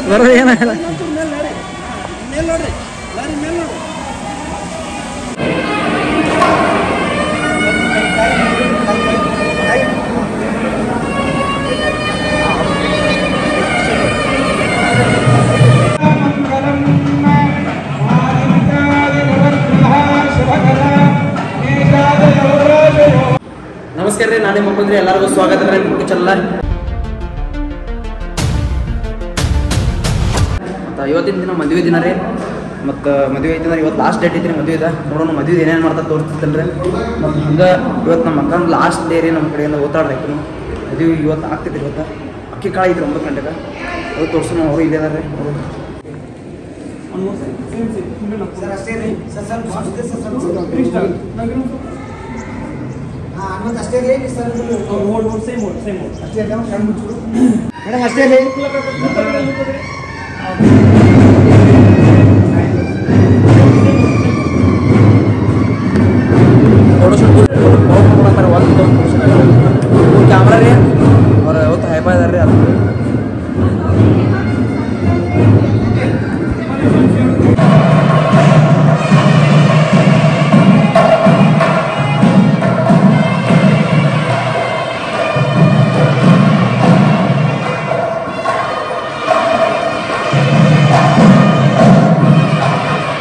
ಬರೋದು ಏನಾಗಲ್ಲ. ನಮಸ್ಕಾರ ರೀ, ನಾನೇ ಮುಖ್ಯಮಂತ್ರಿ. ಎಲ್ಲರಿಗೂ ಸ್ವಾಗತ ರೀ ಯೂಟ್ಯೂಬ್ ಚಾನಲ್. ಮತ್ತು ಇವತ್ತಿನ ದಿನ ಮದುವೆ ದಿನ ರೀ. ಮತ್ತು ಮದುವೆ ಐತಿ ಇವತ್ತು ಲಾಸ್ಟ್ ಡೇಟ್ ಐತಿ ರೀ ಮದುವೆದ. ನೋಡೋಣ ಮದುವೆ ಏನೇನು ಮಾಡ್ತಾರೆ ತೋರಿಸ್ತಿಲ್ಲ ರೀ. ಮತ್ತು ಹಿಂಗೆ ಇವತ್ತು ನಮ್ಮ ಅಕ್ಕನ ಲಾಸ್ಟ್ ಡೇ ರೀ. ನಮ್ಮ ಕಡೆಯಿಂದ ಓದಾಡ್ರಿ ಮದುವೆ ಇವತ್ತು ಆಗ್ತೈತಿ ರೀ. ಇವತ್ತು ಅಕ್ಕಿ ಕಾಳು ಐತ್ರಿ 9 ಗಂಟೆಗೆ. ಅದು ತೋರಿಸೋಣ. ಅವರು ಇಲ್ಲೇ ಅದಾರೆ ರೀ. ಅಷ್ಟೇ ಮೇಡಮ್ ಅಷ್ಟೇ ಕ್ಯಾಮ್ರಾ ರೀ. ಅವ್ರು ಯಾವತ್ತು ಹೈಪ ಇದಾರೆ ರೀ. ಅದು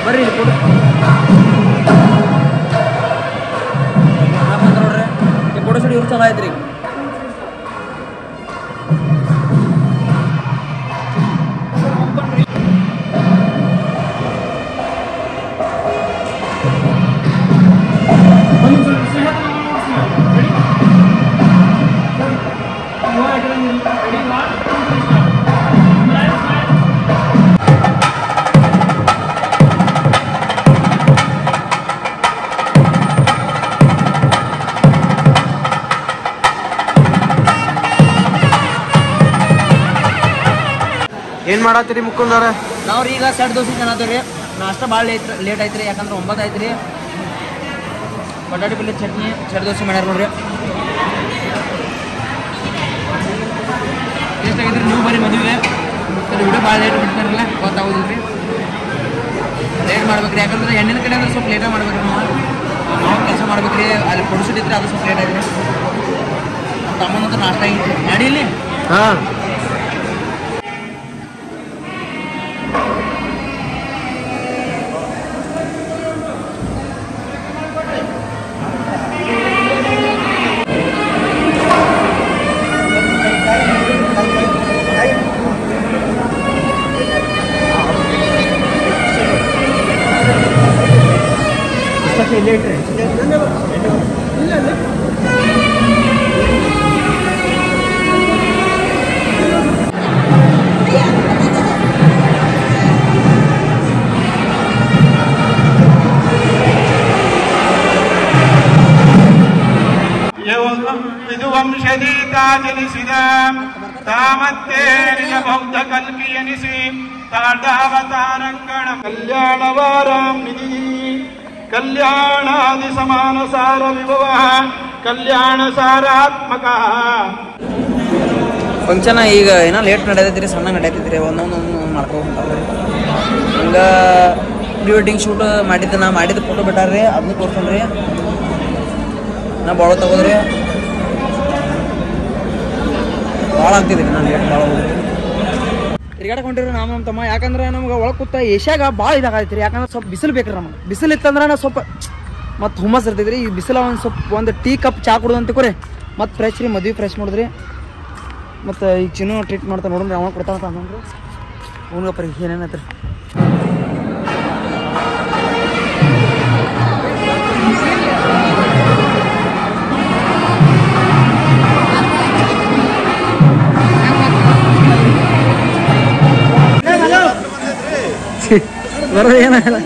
ಬರ್ರಿ ಇಲ್ಲಿ ಫೋಟೋ ನೋಡ್ರಿ. ಈ ಫೋಟೋ ಶೂಟ್ ಇವ್ರು ಚಲೋ ಆಯ್ತು ರೀ. ಏನು ಮಾಡತ್ತೀರಿ ಮುಕ್ಕುಂದವ್ರೆ? ನಾವು ಈಗ ಸೆಟ್ ದೋಸೆ ತಿನ್ನತ್ತೀವಿ ರೀ. ನಾಷ್ಟ ಭಾಳ ಲೇಟ್ ಐತೆ ರೀ. ಯಾಕಂದ್ರೆ 9 ಆಯ್ತು ರೀ. ಬಟಾಟಿ ಪಲ್ಯ ಚಟ್ನಿ ಸೆಟ್ ದೋಸೆ ಮಾಡ್ಯಾರ ನೋಡ್ರಿ. ಎಷ್ಟಾಗೈತೆ ನೀವು ಬರೀ ಮದುವೆ ವಿಡಿಯೋ ಭಾಳ ಲೇಟ್ ಬಿಡ್ತಾರಲ್ಲ ಗೊತ್ತಾಗೋದಿಲ್ಲ ರೀ. ಲೇಟ್ ಮಾಡ್ಬೇಕು ರೀ. ಯಾಕಂದ್ರೆ ಹೆಣ್ಣಿನ ಕಡೆ ಅಂದ್ರೆ ಸ್ವಲ್ಪ ಲೇಟಾಗಿ ಮಾಡ್ಬೇಕು ರೀ. ನಾವು ಕೆಲಸ ಮಾಡ್ಬೇಕು ರೀ. ಅಲ್ಲಿ ಕೊಡಿಸಿಟ್ಟಿದ್ರೆ ಅದು ಸ್ವಲ್ಪ ಲೇಟ್ ಆಗಿದೆ ರೀ. ನಮ್ಮ ತಮ್ಮನಂತ ನಾಷ್ಟ ಆಗಿತ್ತು ನಡೀಲಿ. ಹಾಂ ಲೇಟ್ ರೀ. ಇದು ವಂಶದೀತಾ ಜನಿಸಿದ ತಾಮತ್ತೇ ನಿಜ ಬೌದ್ಧ ಕಲ್ಕಿ ಎನಿಸಿ ತಾಂಡಾವತಾರಂಗಣ ಕಲ್ಯಾಣವಾರಾಂ ನಿಧಿ ಕಲ್ಯಾಣಾದಿ ಸಮಾನ ಸಾರ ವಿಭವ ಕಲ್ಯಾಣ ಸಾರಾತ್ಮಕ. ಫಂಕ್ಷನ್ ಈಗ ಏನೋ ಲೇಟ್ ನಡೆದೈತಿ ರೀ. ಸಣ್ಣ ನಡೆಯತೈತಿ ರೀ. ಒಂದೊಂದು ಮಾಡ್ಕೊಂತಾರೆ. ಹಂಗೆ ಪ್ರೀ ವೆಡ್ಡಿಂಗ್ ಶೂಟ್ ಮಾಡಿದ್ದೆ. ನಾ ಮಾಡಿದ ಫೋಟೋ ಬಿಟ್ಟಾರ್ರಿ. ಅದನ್ನು ತೋರ್ಸೋಣ್ರಿ. ನಾ ಭಾಳ ತಗೋದ್ರಿ. ಭಾಳ ಆಗ್ತಿದ್ರಿ. ನಾನು ಲೇಟ್ ಭಾಳ ಹೋದ್ರಿ. ತಿರ್ಗಾಡಕ್ಕೆ ಹೊಂಟಿರಿ ನಾವು ನಮ್ಮ ತಮ್ಮ. ಯಾಕಂದ್ರೆ ನಮ್ಗೆ ಒಳಗೆ ಕೂತ ಏಷ್ಯಾಗ ಭಾಳ ಇದಾಗೈತಿ ರೀ. ಯಾಕಂದ್ರೆ ಸ್ವಲ್ಪ ಬಿಸಿಲು ಬೇಕ್ರಿ ನಮಗೆ. ಬಿಸಿಲು ಇತ್ತಂದ್ರೆ ನಾವು ಸ್ವಲ್ಪ ಮತ್ತು ಹುಮ್ಮಸ್ ಇರ್ತೈತಿ ರೀ. ಈ ಬಿಸಿಲ ಒಂದು ಟೀ ಕಪ್ ಚಾ ಕುಡ್ದು ಅಂತ ಕೊರಿ ಮತ್ತು ಫ್ರೆಶ್ ರೀ. ಮದುವೆ ಫ್ರೆಶ್ ಮಾಡಿದ್ರಿ. ಮತ್ತು ಈಗ ಚಿನ್ನು ಟ್ರೀಟ್ ಮಾಡ್ತಾ ನೋಡ್ರಿ. ಅವ ಕೊಡ್ತಾವಂತ ಅಂದ್ರಿ. ಅವ್ನಿಗಪ್ಪ ಏನೇನೈತೆ ರೀ. ಬರೋದು ಏನಾಗಲ್ಲ.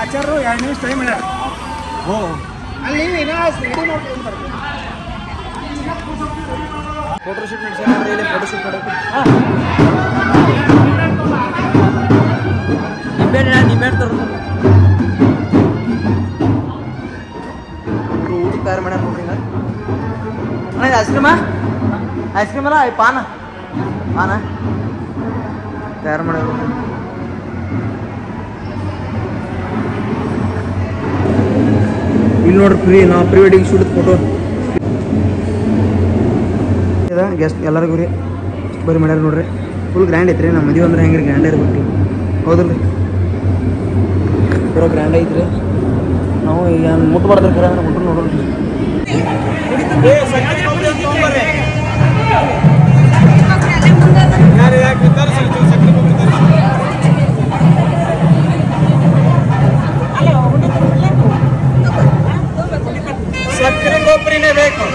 ಆಚಾರ್ಯರು 2 ನಿಮಿಷ ಟೈಮ್ ಹೇಳ್ಯಾರ. ಫೋಟೋ ಶೂಟ್ ನಡೆಸ್ಯಾರ ನೋಡ್ರಿ ಇಲ್ಲಿ ಫೋಟೋ ಶೂಟ್ ಮಾಡೋಕೆ ನಿಂಬೆ ತರೋದು ಊಟ ತಯಾರು ಮಾಡ್ಯಾರ ನೋಡ್ರಿ ಅಣ್ಣ ಐಸ್ ಕ್ರೀಮ್ ಅಲ್ಲ ಪಾನ ತಯಾರು ಮಾಡ್ಯಾರ ಇಲ್ಲಿ ನೋಡ್ರಿ pre wedding shoot photo guest ಎಲ್ಲರಿಗೂ ರೀ ಬರೀ ಮಾಡ್ಯಾರ ನೋಡ್ರಿ ಫುಲ್ ಗ್ರ್ಯಾಂಡ್ ಐತ್ರಿ ನಮ್ಮ ಮದುವೆ ಅಂದ್ರೆ ಹೆಂಗ್ರಿ ಗ್ರ್ಯಾಂಡ್ ಇರ್ಬೇಕು ಹೌದಲ್ರಿ ಪೂರ ಗ್ರ್ಯಾಂಡ್ ಐತ್ರಿ ನಾವು ಈಗ ಮುಟ್ಬಾರ್ದ್ರ ಕರೆ ಅಂದ್ರೆ ಮುಟ್ಟು ನೋಡೋಣ ಸಕ್ಕರೆ ಕೊಬ್ಬರಿನೇ ಬೇಕು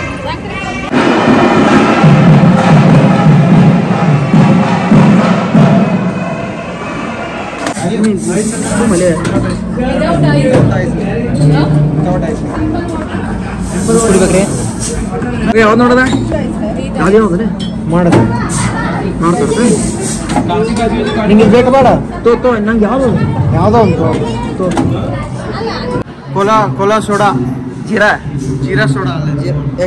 ಕುಡಿಬೇಕ್ರಿ ಯಾವ್ದು ನೋಡದ ಯಾವ್ದು ಯಾವ್ದು ಮಾಡದ ಮಾಡ್ತಾರ ನಿಂಗೆ ಬೇಕು ಬೇಡ ತೋ ನಂಗೆ ಯಾವುದೋ ಒಂದು ಕೋಲಾ ಸೋಡಾ ಜೀರಾ ಸೋಡಾ ಅಲ್ಲ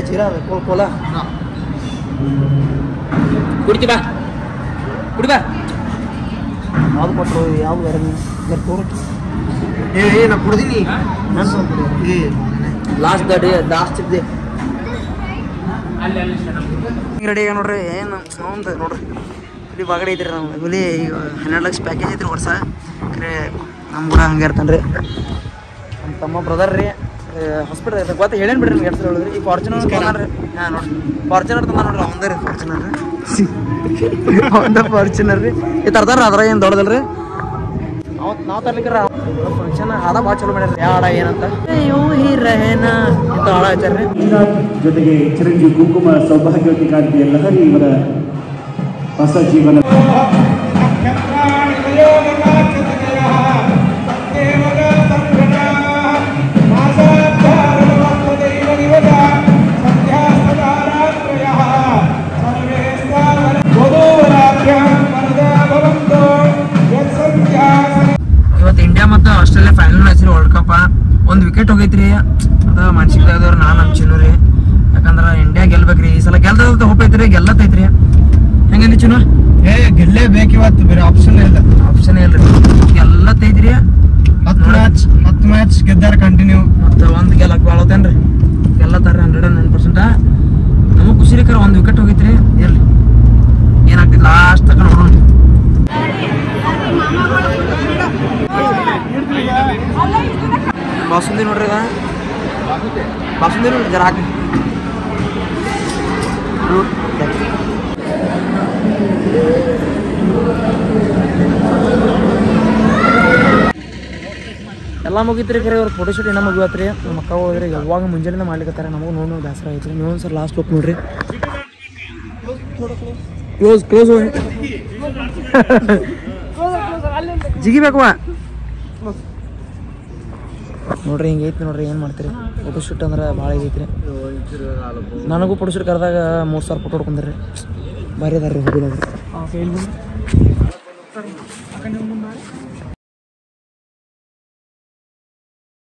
ಜೀರಾ ಕೋಲಾ ಕುಡಿ ಬಾ ಯಾವ್ದು ಕೊಟ್ಟರು ಯಾವ್ದು ಬೇರೆ ತೋರು ನಾ ಕುಡ್ದೀನಿ ಲಾಸ್ಟ್ ಇದೆ ರೆಡಿ ಆಗ ನೋಡ್ರಿ ಏನು ಒಂದು ನೋಡ್ರಿ ಇಲ್ಲಿ ಬಾಗಡೆ ಐತ್ರಿ ನಾವು ಇಲ್ಲಿ ಈಗ 12 ಲಕ್ಷ ಪ್ಯಾಕೇಜ್ ಐತ್ರಿ ವರ್ಷ ನಮ್ಮ ಕೂಡ ಹಂಗೆ ಇರ್ತಾನೆ ರೀ ನಮ್ಮ ತಮ್ಮ ಬ್ರದರ್ ರೀ ಹಾಸ್ಪಿಟಲ್ ಐತೆ ಗೊತ್ತ ಹೇಳೇನು ಬಿಡ್ರಿ ನಿಮ್ಗೆ ಹೆಸರು ಹೇಳಿದ್ರಿ ಈ ಫಾರ್ಚುನರ್ ತಂದಾನ್ರಿ ಹಾಂ ನೋಡ್ರಿ ಫಾರ್ಚುನರ್ ತಂದ ನೋಡ್ರಿ ಅವಂದ ರೀ ಫಾರ್ಚುನರ್ ಅವಂದ ಫಾರ್ಚುನರ್ ರೀ ಈ ತರ್ತಾರ ಅದ್ರಾಗ ಏನು ದೊಡ್ಡದಲ್ರಿ ನಾವು ತರ್ಲಿಕ್ಕಾರ ಫಂಕ್ಷನ್ ಹಾಡ ಭಾಳ ಚಲೋ ಮಾಡ್ಯಾರ ಯಾವ ಹಾಡ ಏನಂತ ಇಂಥ ಹಾಡ ಹಚ್ಚಾರ್ರಿ ಜೊತೆಗೆ ಚಿರಂಜೀವಿ ಕುಂಕುಮ ಸೌಭಾಗ್ಯವತಿ ಕಾಂತಿಯ ಲಹರಿ ಇವರ ಹೊಸ ಜೀವನ ಇವತ್ತು ಇಂಡಿಯಾ ಮತ್ತು ಆಸ್ಟ್ರೇಲಿಯಾ ಫೈನಲ್ ಮ್ಯಾಚ್ ರೀ ವರ್ಲ್ಡ್ ಕಪ್ ಒಂದು ವಿಕೆಟ್ ಹೋಗೈತ್ರಿ ಅದು ಮನ್ಸಿಕ್ಕಾದವ್ರು ನಾನು ಹಂಚಿನು ರೀ ಯಾಕಂದ್ರೆ ಇಂಡಿಯಾ ಗೆಲ್ಬೇಕ್ರಿ ಈ ಸಲ ಗೆಲ್ತದ ಹೋಪ್ ಐತ್ರಿ ಗೆಲ್ಲತ್ತೈತ್ರಿ ಹೆಂಗಲ್ಲಿ ಚಿನ್ನು ಗೆಲ್ಲೇಬೇಕು ಇವತ್ತು ಬೇರೆ ಆಪ್ಷನ್ ಇಲ್ರಿ ಗೆಲ್ಲತ್ತೈತ್ರಿ 10 ಮ್ಯಾಚ್ ಗೆದ್ದಾರ ಕಂಟಿನ್ಯೂ ಮತ್ತು ಒಂದು ಗೆಲ್ಲಕ್ಕೆ ಬಾಳತ್ತೇನ್ರಿ ಗೆಲ್ಲತ್ತಾರ 109%. ನಮಗೆ ಖುಷಿ ರೀ ಒಂದು ವಿಕೆಟ್ ಹೋಗೈತ್ರಿ ಇರ್ಲಿ ಏನಾಗ್ತೈತಿ ಲಾಸ್ಟ್ ತಕ ನೋಡೋಣ ಬಾಸುಂದಿ ನೋಡ್ರಿ ಬಾಸುಂದಿ ನೋಡ್ರಿ ಜರ ಹಾಕಿ ಎಲ್ಲ ಮುಗಿತ್ರಿ ಖರೆ ಅವ್ರು ಫೋಟೋ ಶೂಟ್ ಏನೋ ಮುಗಿವತ್ರಿ ನಮ್ಮ ಅಕ್ಕ ಹೋದ್ರಿ ಯಾವಾಗ ಮುಂಜಾನೆ ಮಾಡ್ಲಿಕ್ಕತ್ತಾರ ನಮಗೂ ನೋಡಿ ಬೇಸರ ಐತ್ರಿ ನೀವು ಒಂದ್ಸಲ ಲಾಸ್ಟ್ ಹೋಗಿ ನೋಡ್ರಿ ಕ್ಲೋಸ್ ಜಿಗಿಬೇಕವ ನೋಡ್ರಿ ಹಿಂಗೆ ಐತಿ ನೋಡ್ರಿ ಏನು ಮಾಡ್ತೀರಿ ಫೋಟೋ ಶೂಟ್ ಅಂದ್ರೆ ಭಾಳ ಐತ್ರಿ ನನಗೂ ಫೋಟೋ ಶೂಟ್ ಕರೆದಾಗ 3000 ಫೋಟೋ ಹೊಡ್ಕೊಂಡ್ರಿ ಭಾರಿ ಅದಾರ ರೀ ಹೋಗಿಲ್ಲ